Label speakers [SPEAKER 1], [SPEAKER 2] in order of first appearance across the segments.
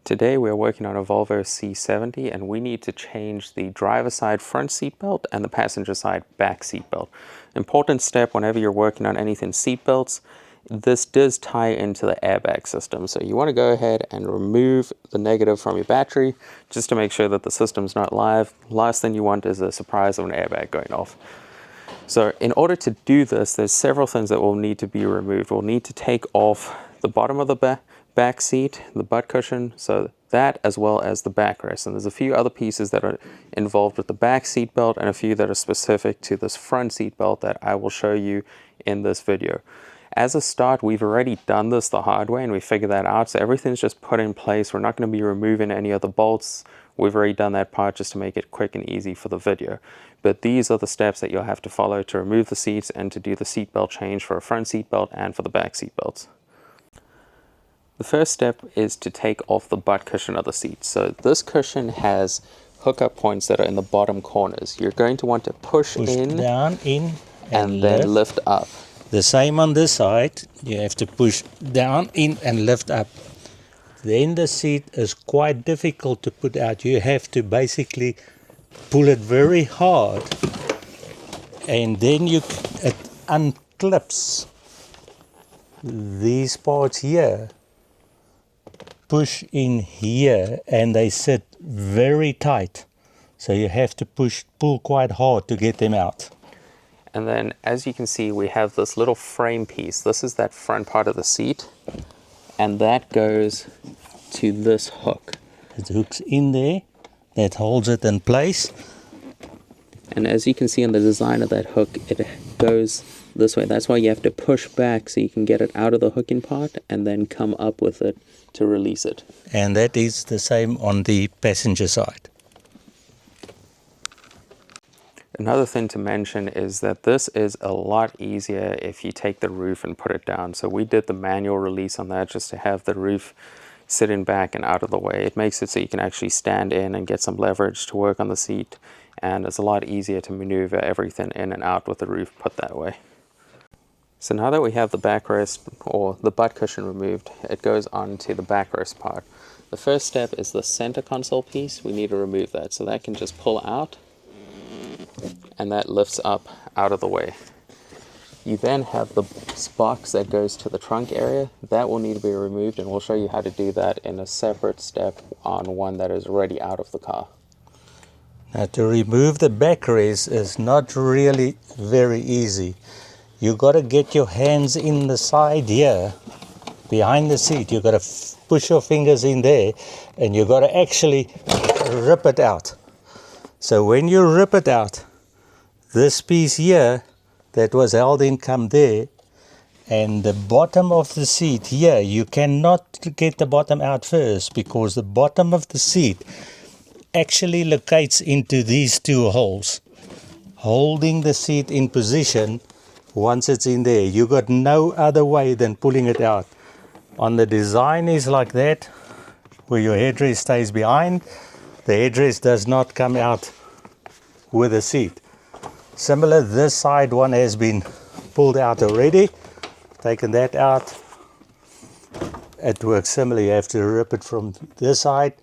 [SPEAKER 1] Today we are working on a Volvo C70 and we need to change the driver side front seat belt and the passenger side back seat belt. Important step whenever you're working on anything seat belts. This does tie into the airbag system, so you want to go ahead and remove the negative from your battery just to make sure that the system's not live. Last thing you want is a surprise of an airbag going off. So in order to do this, there's several things that will need to be removed. We'll need to take off the bottom of the back seat, the butt cushion, so that as well as the backrest. And there's a few other pieces that are involved with the back seat belt and a few that are specific to this front seat belt that I will show you in this video. As a start, we've already done this the hard way and we figured that out, so everything's just put in place. We're not going to be removing any of the bolts. We've already done that part just to make it quick and easy for the video. But these are the steps that you'll have to follow to remove the seats and to do the seat belt change for a front seat belt and for the back seat belts. The first step is to take off the butt cushion of the seat. So this cushion has hookup points that are in the bottom corners. You're going to want to push in,
[SPEAKER 2] down, in,
[SPEAKER 1] and then lift up.
[SPEAKER 2] The same on this side. You have to push down, in, and lift up. Then the seat is quite difficult to put out. You have to basically pull it very hard, and then it unclips these parts here. Push in here, and they sit very tight. So you have to pull quite hard to get them out.
[SPEAKER 1] And then, as you can see, we have this little frame piece. This is that front part of the seat, and that goes to this hook.
[SPEAKER 2] It hooks in there, that holds it in place.
[SPEAKER 1] And as you can see in the design of that hook, it goes this way. That's why you have to push back so you can get it out of the hooking part and then come up with it to release it.
[SPEAKER 2] And that is the same on the passenger side.
[SPEAKER 1] Another thing to mention is that this is a lot easier if you take the roof and put it down. So we did the manual release on that just to have the roof sitting back and out of the way. It makes it so you can actually stand in and get some leverage to work on the seat, and it's a lot easier to maneuver everything in and out with the roof put that way. So now that we have the backrest or the butt cushion removed, it goes on to the backrest part. The first step is the center console piece. We need to remove that, so that can just pull out and that lifts up out of the way. You then have the box that goes to the trunk area. That will need to be removed, and we'll show you how to do that in a separate step on one that is already out of the car.
[SPEAKER 2] Now, to remove the backrest is not really very easy. You got to get your hands in the side here, behind the seat. You got to push your fingers in there, and you got to actually rip it out. So when you rip it out, this piece here that was held in come there, and the bottom of the seat here, you cannot get the bottom out first because the bottom of the seat actually locates into these two holes, holding the seat in position. Once it's in there, you got no other way than pulling it out. On the design is like that, where your headrest stays behind. The headrest does not come out with the seat. Similar, this side one has been pulled out already. Taken that out. It works similar. You have to rip it from this side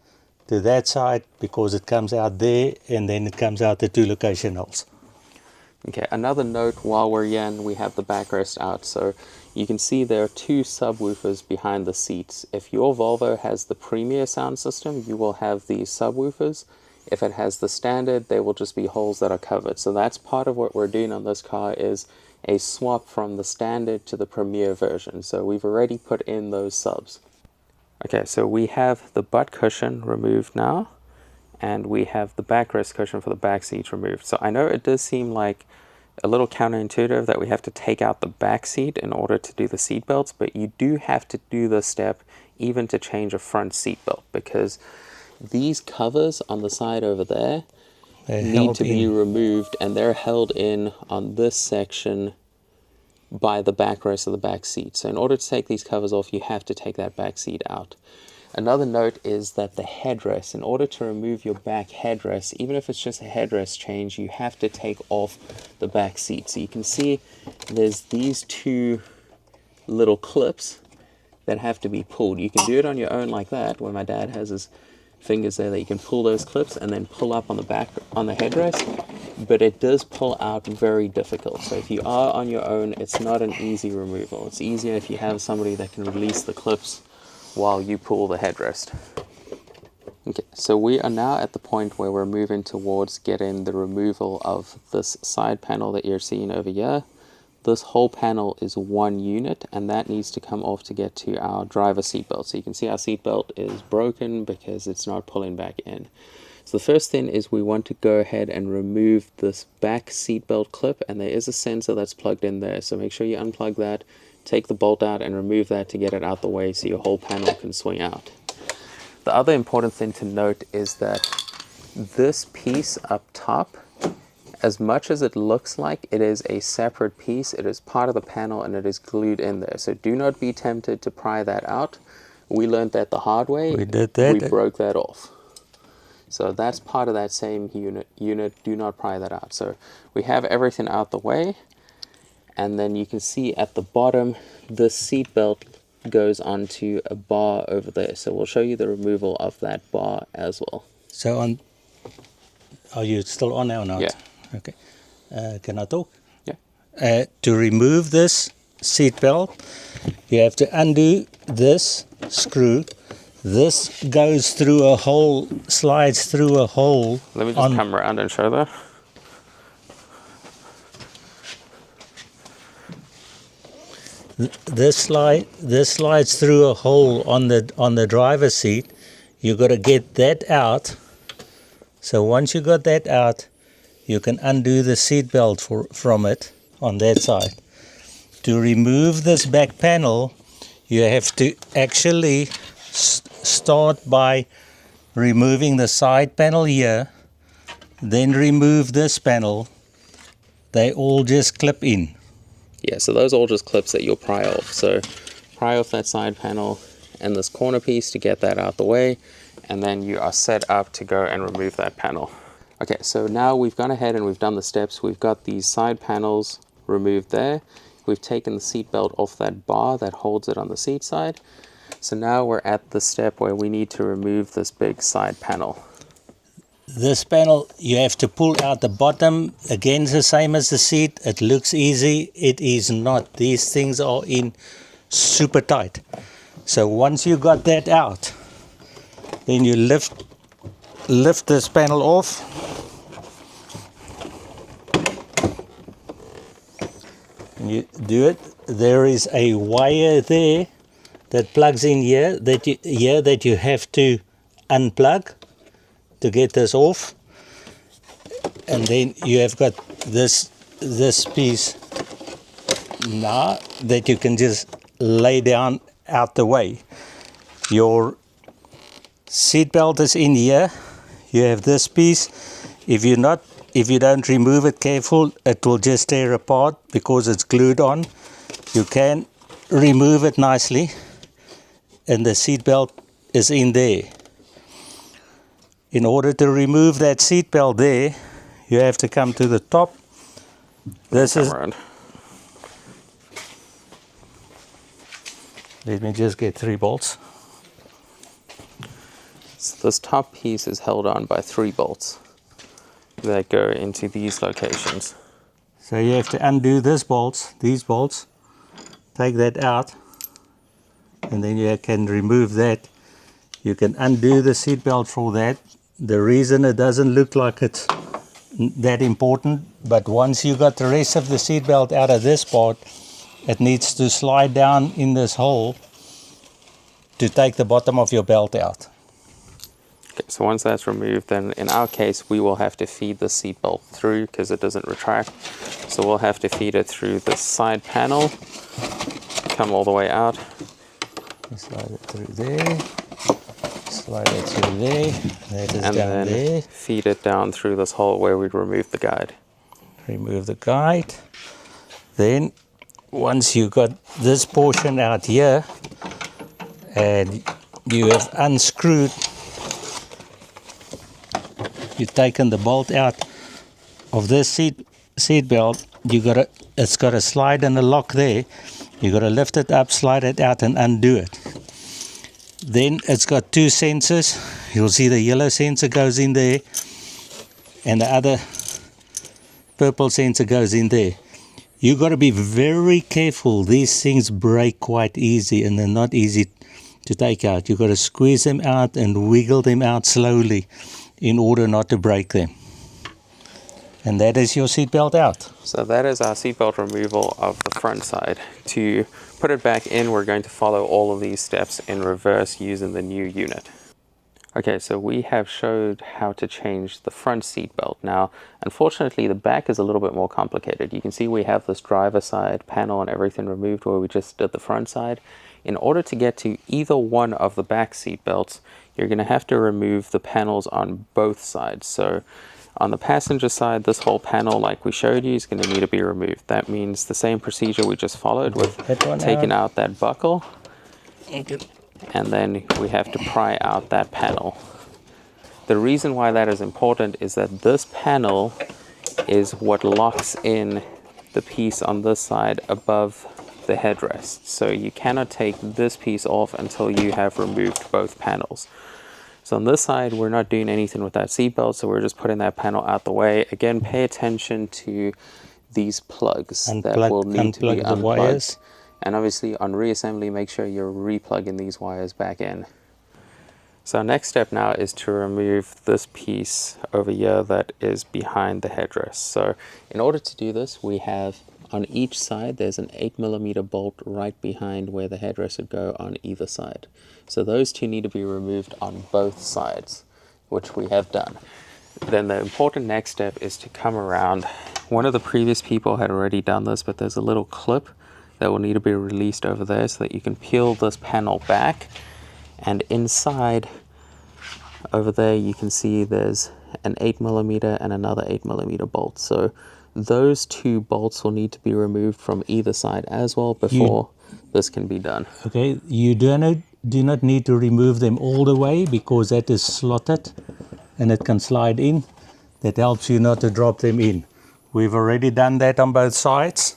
[SPEAKER 2] to that side because it comes out there, and then it comes out the two location holes.
[SPEAKER 1] Okay, another note while we're in, we have the backrest out. So you can see there are two subwoofers behind the seats. If your Volvo has the Premier sound system, you will have these subwoofers. If it has the standard, they will just be holes that are covered. So that's part of what we're doing on this car, is a swap from the standard to the Premier version. So we've already put in those subs. Okay, so we have the butt cushion removed now, and we have the backrest cushion for the back seat removed. So I know it does seem like a little counterintuitive that we have to take out the back seat in order to do the seat belts, but you do have to do this step even to change a front seat belt, because these covers on the side over there need to be removed, and they're held in on this section by the backrest of the back seat. So in order to take these covers off, you have to take that back seat out. Another note is that the headrest, in order to remove your back headrest, even if it's just a headrest change, you have to take off the back seat. So you can see there's these two little clips that have to be pulled. You can do it on your own like that, where my dad has his fingers there that you can pull those clips and then pull up on the back on the headrest, but it does pull out very difficult. So if you are on your own, it's not an easy removal. It's easier if you have somebody that can release the clips while you pull the headrest. Okay, so we are now at the point where we're moving towards getting the removal of this side panel that you're seeing over here. This whole panel is one unit, and that needs to come off to get to our driver seatbelt. So you can see our seatbelt is broken because it's not pulling back in. So the first thing is we want to go ahead and remove this back seatbelt clip, and there is a sensor that's plugged in there. So make sure you unplug that, take the bolt out and remove that to get it out the way so your whole panel can swing out. The other important thing to note is that this piece up top, as much as it looks like it is a separate piece, it is part of the panel and it is glued in there. So do not be tempted to pry that out. We learned that the hard way.
[SPEAKER 2] We did that.
[SPEAKER 1] We broke that off. So that's part of that same unit. Do not pry that out. So we have everything out the way. And then you can see at the bottom, the seat belt goes onto a bar over there. So we'll show you the removal of that bar as well.
[SPEAKER 2] So are you still on now or not?
[SPEAKER 1] Yeah.
[SPEAKER 2] Okay. Can I talk?
[SPEAKER 1] Yeah.
[SPEAKER 2] To remove this seat belt, you have to undo this screw. This goes through a hole, slides through a hole.
[SPEAKER 1] Let me just come around and show that.
[SPEAKER 2] This slides through a hole on the driver's seat. You got to get that out. So once you got that out, you can undo the seat belt from it on that side. To remove this back panel, you have to actually start by removing the side panel here, then remove this panel. They all just clip in.
[SPEAKER 1] Yeah, so those are all just clips that you'll pry off. So pry off that side panel and this corner piece to get that out the way, and then you are set up to go and remove that panel. Okay, so now we've gone ahead and we've done the steps. We've got these side panels removed there. We've taken the seat belt off that bar that holds it on the seat side. So now we're at the step where we need to remove this big side panel.
[SPEAKER 2] This panel, you have to pull out the bottom. Again, it's the same as the seat. It looks easy. It is not. These things are in super tight. So once you got that out, then you lift this panel off. And you do it. There is a wire there that plugs in here that you have to unplug to get this off, and then you have got this piece now that you can just lay down out the way. Your seat belt is in here. You have this piece. If you don't remove it careful, it will just tear apart because it's glued on. You can remove it nicely, and the seat belt is in there. In order to remove that seat belt there, you have to come to the top. Let me just get 3 bolts.
[SPEAKER 1] So this top piece is held on by 3 bolts that go into these locations.
[SPEAKER 2] So you have to undo these bolts, take that out, and then you can remove that. You can undo the seat belt for that. The reason it doesn't look like it's that important, but once you got the rest of the seat belt out of this part, it needs to slide down in this hole to take the bottom of your belt out.
[SPEAKER 1] Okay, so once that's removed, then in our case we will have to feed the seat belt through because it doesn't retract. So we'll have to feed it through the side panel, come all the way out.
[SPEAKER 2] Slide it through there. Slide it through there. That is
[SPEAKER 1] and
[SPEAKER 2] down
[SPEAKER 1] then
[SPEAKER 2] there.
[SPEAKER 1] feed it down through this hole where we'd remove the guide.
[SPEAKER 2] Remove the guide. Then once you got this portion out here and you have unscrewed, you've taken the bolt out of this seat belt, it's got a slide and a lock there. You got to lift it up, slide it out and undo it. Then it's got two sensors. You'll see the yellow sensor goes in there and the other purple sensor goes in there. You got to be very careful. These things break quite easy and they're not easy to take out. You got to squeeze them out and wiggle them out slowly in order not to break them. And that is your seatbelt out.
[SPEAKER 1] So that is our seatbelt removal of the front side. To put it back in, we're going to follow all of these steps in reverse using the new unit. Okay, so we have showed how to change the front seat belt. Now, unfortunately, the back is a little bit more complicated. You can see we have this driver side panel and everything removed where we just did the front side. In order to get to either one of the back seat belts, you're going to have to remove the panels on both sides. So on the passenger side, this whole panel, like we showed you, is going to need to be removed. That means the same procedure we just followed with taking out that buckle. And then we have to pry out that panel. The reason why that is important is that this panel is what locks in the piece on this side above the headrest. So you cannot take this piece off until you have removed both panels. So on this side, we're not doing anything with that seatbelt, so we're just putting that panel out the way. Again, pay attention to these plugs that will need to be unplugged. Wires. And obviously on reassembly, make sure you're replugging these wires back in. So our next step now is to remove this piece over here that is behind the headrest. So in order to do this, we have on each side, there's an 8mm bolt right behind where the headrest would go on either side. So those two need to be removed on both sides, which we have done. Then the important next step is to come around. One of the previous people had already done this, but there's a little clip that will need to be released over there so that you can peel this panel back. And inside over there you can see there's an 8mm and another 8mm bolt. So those two bolts will need to be removed from either side as well before this can be done.
[SPEAKER 2] Okay, you do not need to remove them all the way because that is slotted and it can slide in. That helps you not to drop them in. We've already done that on both sides.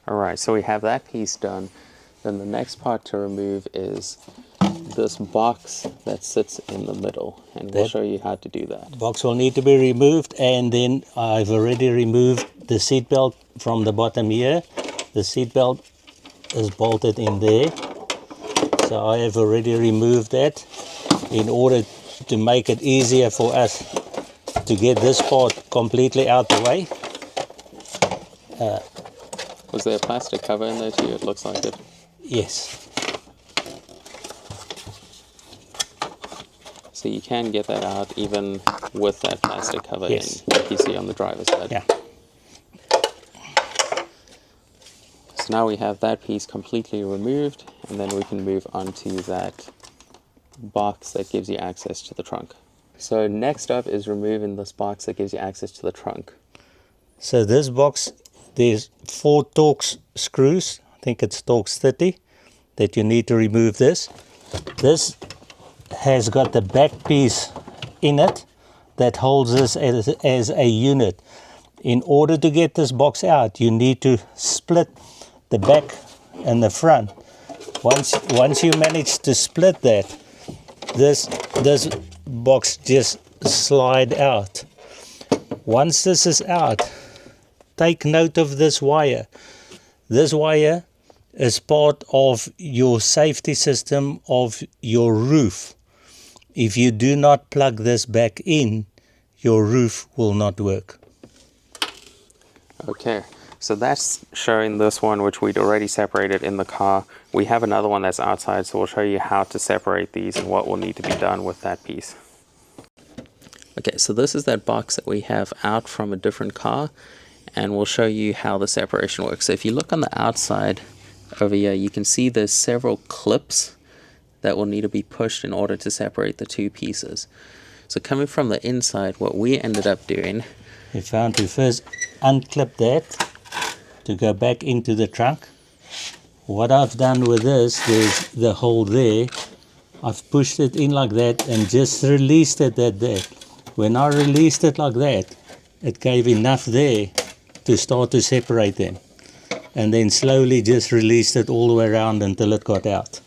[SPEAKER 1] Alright, so we have that piece done. Then the next part to remove is this box that sits in the middle, and we'll show you how to do that.
[SPEAKER 2] Box will need to be removed, and then I've already removed the seat belt from the bottom here. The seat belt is bolted in there, so I have already removed that in order to make it easier for us to get this part completely out the way.
[SPEAKER 1] Was there a plastic cover in there too? It looks like it.
[SPEAKER 2] Yes.
[SPEAKER 1] So you can get that out even with that plastic cover in,
[SPEAKER 2] yes,
[SPEAKER 1] like you see on the driver's side.
[SPEAKER 2] Yeah.
[SPEAKER 1] So now we have that piece completely removed, and then we can move on to that box that gives you access to the trunk. So next up is removing this box that gives you access to the trunk.
[SPEAKER 2] So this box, there's 4 Torx screws. I think it's Torx 30 that you need to remove this. This has got the back piece in it that holds this as a unit. In order to get this box out, you need to split the back and the front. Once you manage to split that, this box just slide out. Once this is out, take note of this wire. This wire is part of your safety system of your roof. If you do not plug this back in, your roof will not work.
[SPEAKER 1] Okay, so that's showing this one, which we'd already separated in the car. We have another one that's outside, so we'll show you how to separate these and what will need to be done with that piece. Okay, so this is that box that we have out from a different car, and we'll show you how the separation works. So if you look on the outside over here, you can see there's several clips that will need to be pushed in order to separate the two pieces. So coming from the inside, what we ended up doing,
[SPEAKER 2] we found to first unclip that to go back into the trunk. What I've done with this, there's the hole there. I've pushed it in like that and just released it at that. When I released it like that, it gave enough there to start to separate them. And then slowly just released it all the way around until it got out.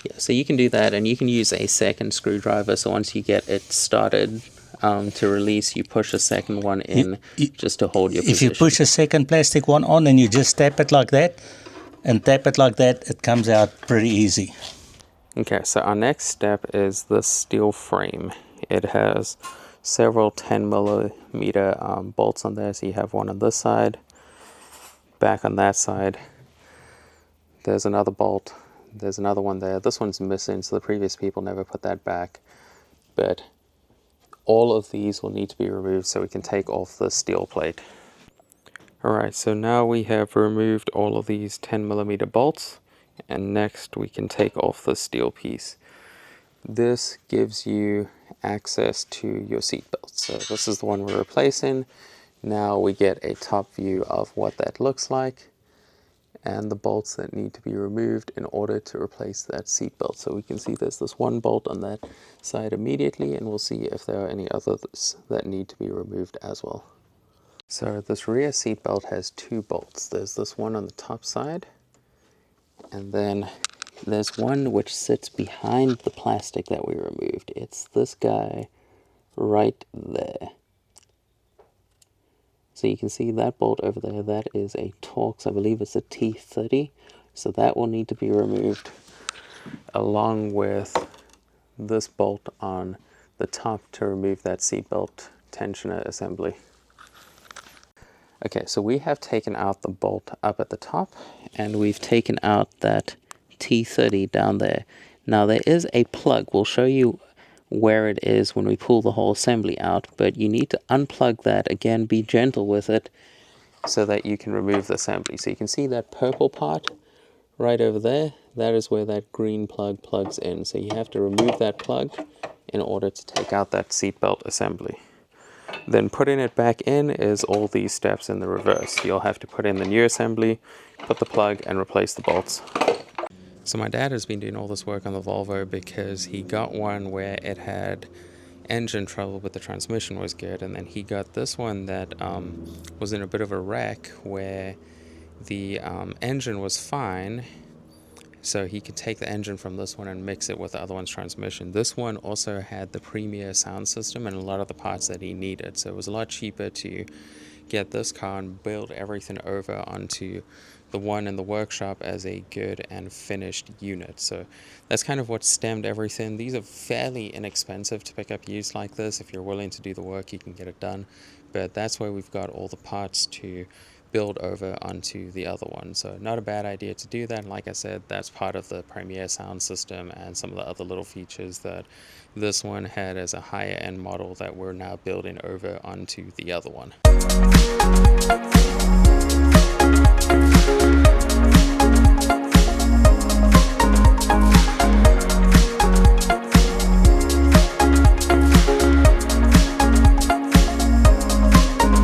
[SPEAKER 1] Yeah, so you can do that, and you can use a second screwdriver. So once you get it started to release, you push a second one in just to hold your position.
[SPEAKER 2] If you push a second plastic one on and you just tap it like that, and tap it like that, it comes out pretty easy.
[SPEAKER 1] Okay, so our next step is the steel frame. It has several 10 millimeter bolts on there. So you have one on this side, back on that side. There's another bolt. There's another one there. This one's missing, so the previous people never put that back. But all of these will need to be removed so we can take off the steel plate. Alright, so now we have removed all of these 10 millimeter bolts, and next we can take off the steel piece. This gives you access to your seat belt. So this is the one we're replacing. Now we get a top view of what that looks like and the bolts that need to be removed in order to replace that seat belt. So we can see there's this one bolt on that side immediately, and we'll see if there are any others that need to be removed as well. So this rear seat belt has two bolts. There's this one on the top side, and then there's one which sits behind the plastic that we removed. It's this guy right there. So you can see that bolt over there, that is a Torx, I believe it's a T30. So that will need to be removed along with this bolt on the top to remove that seatbelt tensioner assembly. Okay, so we have taken out the bolt up at the top, and we've taken out that T30 down there. Now there is a plug. We'll show you where it is when we pull the whole assembly out, but you need to unplug that. Again, be gentle with it so that you can remove the assembly. So you can see that purple part right over there. That is where that green plug plugs in. So you have to remove that plug in order to take out that seatbelt assembly. Then putting it back in is all these steps in the reverse. You'll have to put in the new assembly, put the plug, and replace the bolts. So my dad has been doing all this work on the Volvo because he got one where it had engine trouble but the transmission was good, and then he got this one that was in a bit of a wreck where the engine was fine, so he could take the engine from this one and mix it with the other one's transmission. This one also had the premier sound system and a lot of the parts that he needed, so it was a lot cheaper to get this car and build everything over onto the one in the workshop as a good and finished unit. So that's kind of what stemmed everything. These are fairly inexpensive to pick up used like this. If you're willing to do the work, you can get it done, but that's where we've got all the parts to build over onto the other one. So not a bad idea to do that. And like I said, that's part of the premier sound system and some of the other little features that this one had as a higher end model that we're now building over onto the other one.